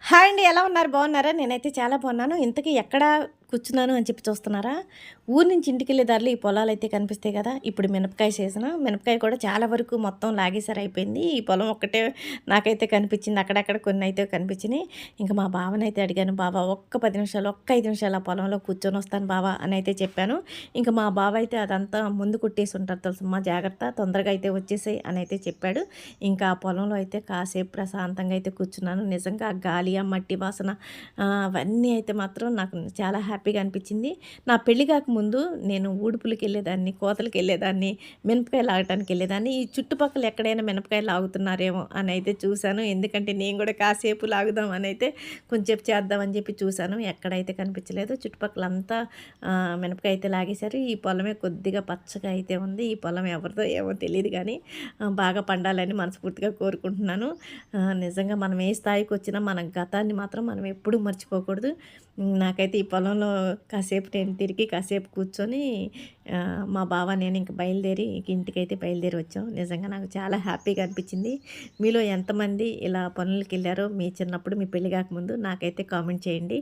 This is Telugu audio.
హాయ్ అండి. ఎలా ఉన్నారు? బాగున్నారా? నేనైతే చాలా బాగున్నాను. ఇంతకీ ఎక్కడ కూర్చున్నాను అని చెప్పి చూస్తున్నారా? ఊరు నుంచి ఇంటికెళ్ళే దారిలో ఈ పొలాలైతే కనిపిస్తాయి కదా! ఇప్పుడు మినపకాయ సీజను. మినపకాయ కూడా చాలా వరకు మొత్తం లాగేసారు అయిపోయింది. ఈ పొలం ఒక్కటే నాకైతే కనిపించింది. అక్కడక్కడ కొన్నయితే కనిపించినియి. ఇంక మా బావనైతే అడిగాను, "బావ ఒక్క 10 నిమిషాలు, ఒక్క 5 నిమిషాలు ఆ పొలంలో కూర్చొనొస్తాను బావ" అనైతే చెప్పాను. ఇంక మా బావ అయితే అదంతా ముందు కొట్టేసి ఉంటారు తెలుసమ్మా, జాగ్రత్త తొందరగా అయితే వచ్చేసేయి అనైతే చెప్పాడు. ఇంకా ఆ పొలంలో అయితే కాసేపు ప్రశాంతంగా అయితే కూర్చున్నాను. నిజంగా ఆ గాలి, ఆ మట్టి వాసన అవన్నీ అయితే మాత్రం నాకు చాలా హ్యాపీగా అనిపించింది. నా పెళ్లి కాకముందు నేను ఊడుపులకెళ్ళేదాన్ని, కోతలకెళ్ళేదాన్ని, మినపకాయ లాగటానికెళ్ళేదాన్ని. ఈ చుట్టుపక్కల ఎక్కడైనా మినపకాయలు లాగుతున్నారేమో అనైతే చూశాను. ఎందుకంటే నేను కూడా కాసేపు లాగుదాం అనైతే కొంచెంసేపు చేద్దామని చెప్పి చూశాను. ఎక్కడైతే కనిపించలేదు. చుట్టుపక్కలంతా మినపకాయ అయితే లాగేశారు. ఈ పొలమే కొద్దిగా పచ్చగా అయితే ఉంది. ఈ పొలం ఎవరిదో ఏమో తెలీదు గానీ బాగా పండాలని మనస్ఫూర్తిగా కోరుకుంటున్నాను. నిజంగా మనం ఏ స్థాయికొచ్చినా మన గతాన్ని మాత్రం మనం ఎప్పుడూ మర్చిపోకూడదు. నాకైతే ఈ పొలంలో కాసేపు నేను తిరిగి, కాసేపు కూర్చొని మా బావ నేను ఇంక బయలుదేరి ఇంటికైతే బయలుదేరి వచ్చాం. నిజంగా నాకు చాలా హ్యాపీగా అనిపించింది. మీలో ఎంతమంది ఇలా పనులకెళ్లారో మీ చిన్నప్పుడు, మీ పెళ్లి కాకముందు నాకైతే కామెంట్ చేయండి.